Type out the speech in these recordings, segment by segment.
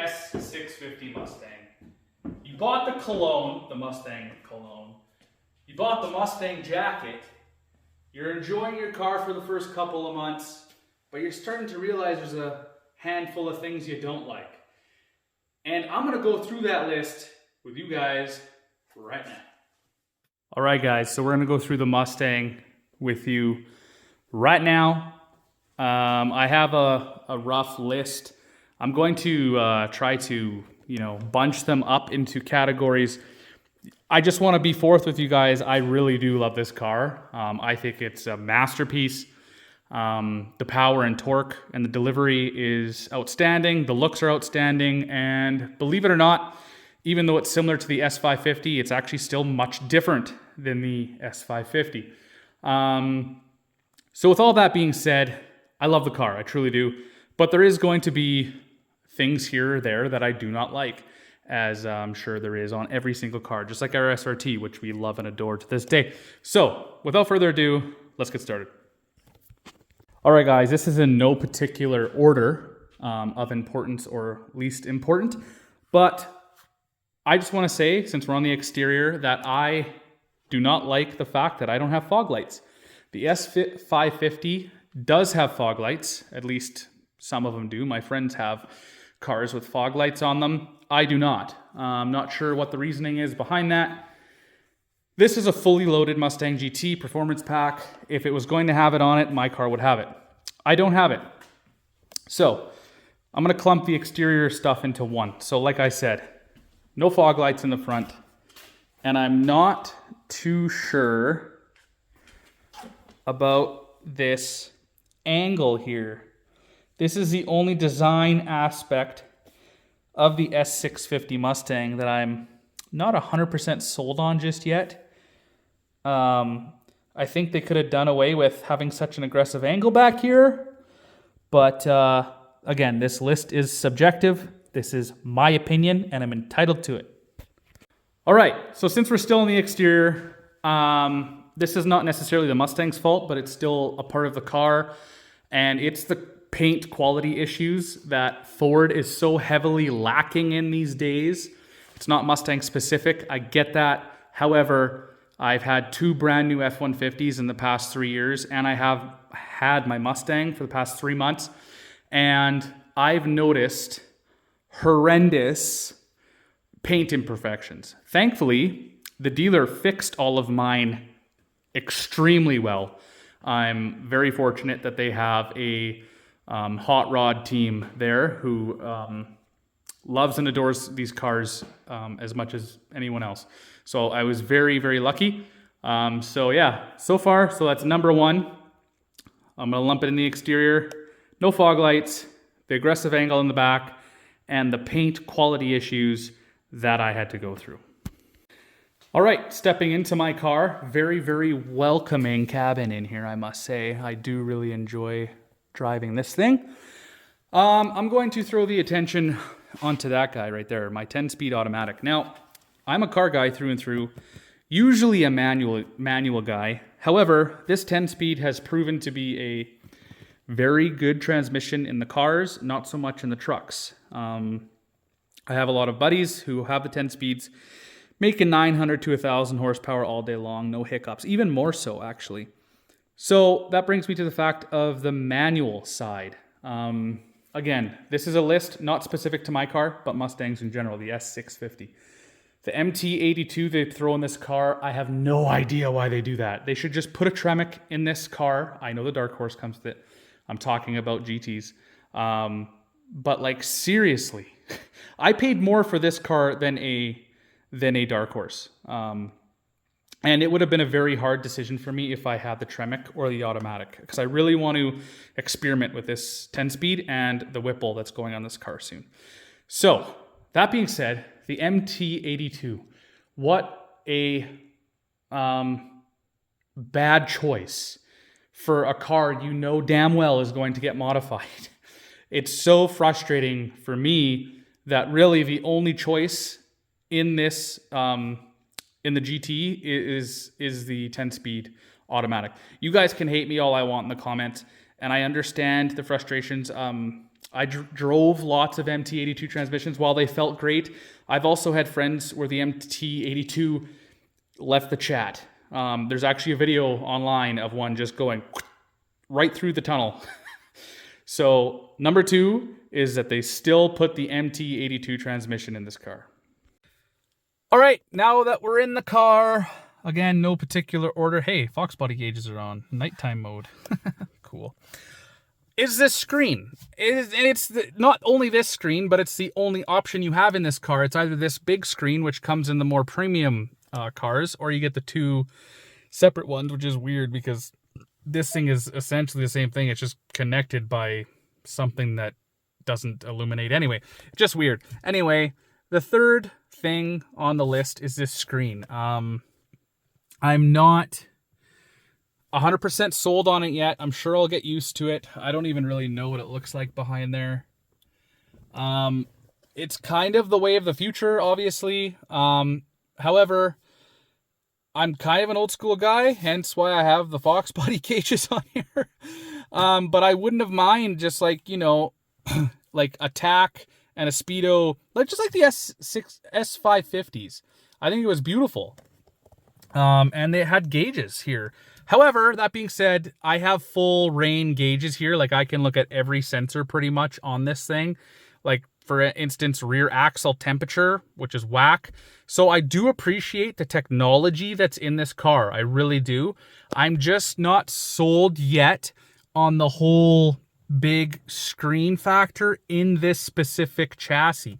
S650 Mustang. You bought the cologne, the Mustang cologne. You bought the Mustang jacket. You're enjoying your car for the first couple of months, but you're starting to realize there's a handful of things you don't like. And I'm gonna go through that list with you guys right now. All right, guys, so we're gonna go through the Mustang with you right now. I have a rough list. I'm going to try to, bunch them up into categories. I just want to be forth with you guys. I really do love this car. I think it's a masterpiece. The power and torque and the delivery is outstanding. The looks are outstanding. And believe it or not, even though it's similar to the S550, it's actually still much different than the S550. So with all that being said, I love the car. I truly do. But there is going to be things here or there that I do not like, as I'm sure there is on every single car, just like our SRT, which we love and adore to this day. So without further ado, let's get started. All right, guys, this is in no particular order of importance or least important, but I just want to say, since we're on the exterior, that I do not like the fact that I don't have fog lights. The S550 does have fog lights, at least some of them do. My friends have cars with fog lights on them. I do not. I'm not sure what the reasoning is behind that. This is a fully loaded Mustang GT performance pack. If it was going to have it on it, my car would have it. I don't have it. So I'm going to clump the exterior stuff into one. So like I said, no fog lights in the front. And I'm not too sure about this angle here. This is the only design aspect of the S650 Mustang that I'm not 100% sold on just yet. I think they could have done away with having such an aggressive angle back here. But again, this list is subjective. This is my opinion, and I'm entitled to it. All right, so since we're still in the exterior, this is not necessarily the Mustang's fault, but it's still a part of the car. And it's the paint quality issues that Ford is so heavily lacking in these days. It's not Mustang specific, I get that. However, I've had two brand new F-150s in the past 3 years, and I have had my Mustang for the past 3 months. And I've noticed horrendous paint imperfections. Thankfully, the dealer fixed all of mine extremely well. I'm very fortunate that they have a hot rod team there who loves and adores these cars as much as anyone else. So I was very, very lucky. So yeah, so far, so that's number one. I'm gonna lump it in the exterior. No fog lights, the aggressive angle in the back, and the paint quality issues that I had to go through. All right, stepping into my car, very, very welcoming cabin in here, I must say. I do really enjoy driving this thing. I'm going to throw the attention onto that guy right there, my 10-speed automatic. Now, I'm a car guy through and through, usually a manual guy. However, this 10-speed has proven to be a very good transmission in the cars, not so much in the trucks. I have a lot of buddies who have the 10 speeds, making 900 to 1,000 horsepower all day long, no hiccups, even more so, actually. So that brings me to the fact of the manual side. Again, this is a list not specific to my car, but Mustangs in general, the S650. The MT82 they throw in this car, I have no idea why they do that. They should just put a Tremec in this car. I know the Dark Horse comes with it. I'm talking about GTs. But like, seriously, I paid more for this car than a Dark Horse. And it would have been a very hard decision for me if I had the Tremec or the automatic, because I really want to experiment with this 10-speed and the Whipple that's going on this car soon. So, that being said, the MT82, what a bad choice for a car you know damn well is going to get modified. It's so frustrating for me that really the only choice in this in the GT is the 10-speed automatic. You guys can hate me all I want in the comments, and I understand the frustrations. I drove lots of MT82 transmissions. While they felt great, I've also had friends where the MT82 left the chat. There's actually a video online of one just going right through the tunnel. So number 2 is that they still put the MT82 transmission in this car. All right, now that we're in the car, again, no particular order. Hey, Fox body gauges are on, nighttime mode. Cool. Is this screen. It's not only this screen, but it's the only option you have in this car. It's either this big screen, which comes in the more premium cars, or you get the 2 separate ones, which is weird because this thing is essentially the same thing. It's just connected by something that doesn't illuminate. Anyway, just weird. Anyway, the third thing on the list is this screen. I'm not 100% sold on it yet. I'm sure I'll get used to it. I don't even really know what it looks like behind there. It's kind of the way of the future, obviously. However, I'm kind of an old school guy, hence why I have the Fox body cages on here. But I wouldn't have mind just like, you know, like a tack and a speedo, like just like the S550s. I think it was beautiful. And they had gauges here. However, that being said, I have full rain gauges here. Like I can look at every sensor pretty much on this thing. Like for instance, rear axle temperature, which is whack. So I do appreciate the technology that's in this car. I really do. I'm just not sold yet on the whole big screen factor in this specific chassis.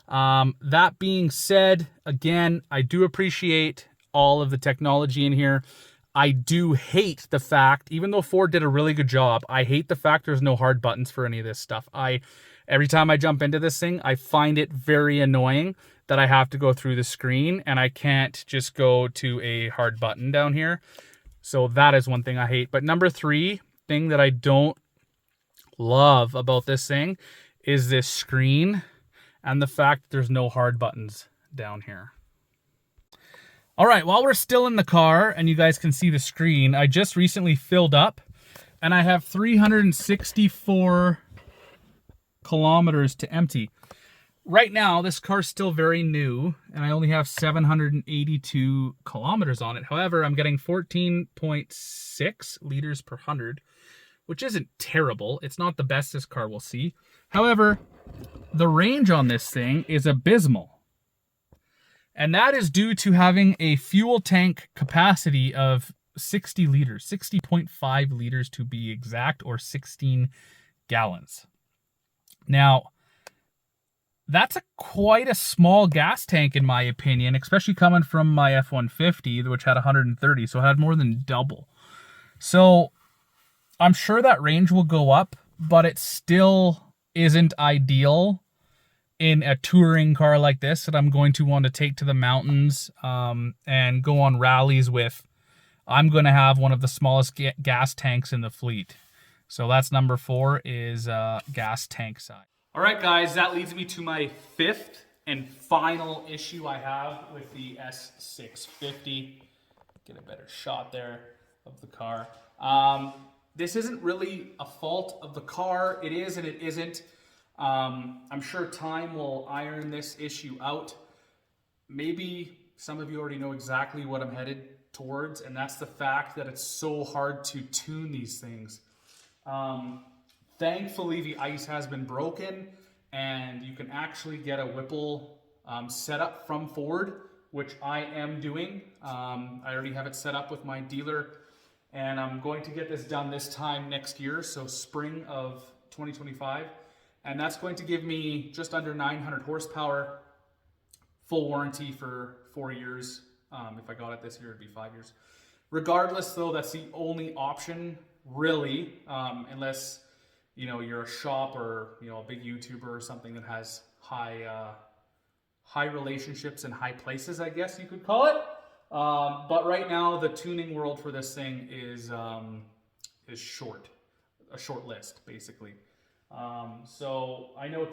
That being said, again, I do appreciate all of the technology in here. I do hate the fact, even though Ford did a really good job, I hate the fact there's no hard buttons for any of this stuff. Every time I jump into this thing, I find it very annoying that I have to go through the screen and I can't just go to a hard button down here. So that is one thing I hate. But number 3 thing that I don't love about this thing is this screen and the fact that there's no hard buttons down here. All right, while we're still in the car and you guys can see the screen, I just recently filled up and I have 364 kilometers to empty. Right now, this car's still very new and I only have 782 kilometers on it. However, I'm getting 14.6 liters per 100, which isn't terrible. It's not the best this car will see. However, the range on this thing is abysmal. And that is due to having a fuel tank capacity of 60 liters, 60.5 liters to be exact, or 16 gallons. Now, that's quite a small gas tank in my opinion, especially coming from my F-150, which had 130, so it had more than double. So I'm sure that range will go up, but it still isn't ideal in a touring car like this that I'm going to want to take to the mountains and go on rallies with. I'm going to have one of the smallest gas tanks in the fleet. So that's number 4 is gas tank size. All right, guys, that leads me to my 5th and final issue I have with the S650. Get a better shot there of the car. This isn't really a fault of the car. It is and it isn't. I'm sure time will iron this issue out. Maybe some of you already know exactly what I'm headed towards, and that's the fact that it's so hard to tune these things. Thankfully, the ice has been broken, and you can actually get a Whipple setup from Ford, which I am doing. I already have it set up with my dealer, and I'm going to get this done this time next year, so spring of 2025. And that's going to give me just under 900 horsepower, full warranty for 4 years. If I got it this year, it'd be 5 years. Regardless, though, that's the only option, really, unless you're a shop or a big YouTuber or something that has high relationships in high places, I guess you could call it. But right now, the tuning world for this thing is short, a short list, basically. So I know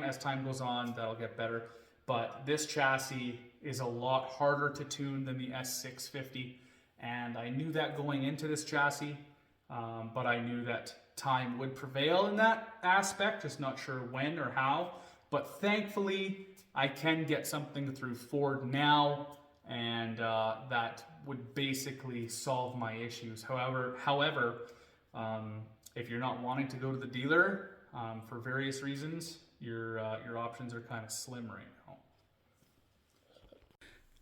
as time goes on, that'll get better, but this chassis is a lot harder to tune than the S650, and I knew that going into this chassis, but I knew that time would prevail in that aspect. Just not sure when or how. But thankfully, I can get something through Ford now, and that would basically solve my issues. However, if you're not wanting to go to the dealer for various reasons, your options are kind of slim right now.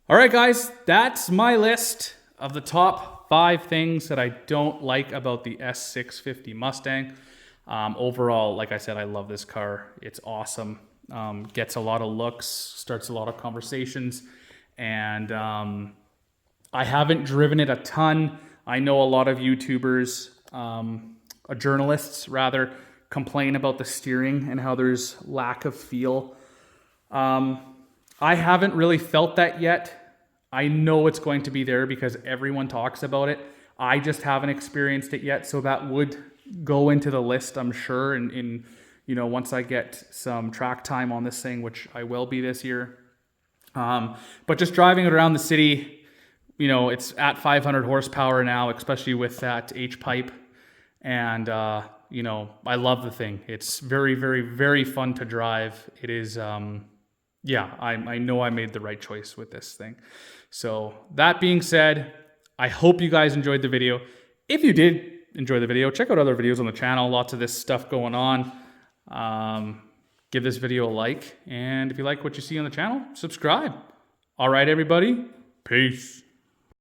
All right, guys, that's my list of the top 5 things that I don't like about the S650 Mustang. Overall, like I said, I love this car. It's awesome. Gets a lot of looks, starts a lot of conversations, and I haven't driven it a ton. I know a lot of YouTubers, journalists rather, complain about the steering and how there's lack of feel. I haven't really felt that yet. I know it's going to be there because everyone talks about it. I just haven't experienced it yet, so that would go into the list, I'm sure, in you know, once I get some track time on this thing, which I will be this year. But just driving it around the city, you know, it's at 500 horsepower now, especially with that H-pipe. And, you know, I love the thing. It's very, very, very fun to drive. It is, yeah, I know I made the right choice with this thing. So that being said, I hope you guys enjoyed the video. If you did enjoy the video, check out other videos on the channel. Lots of this stuff going on. Give this video a like. And if you like what you see on the channel, subscribe. All right, everybody. Peace.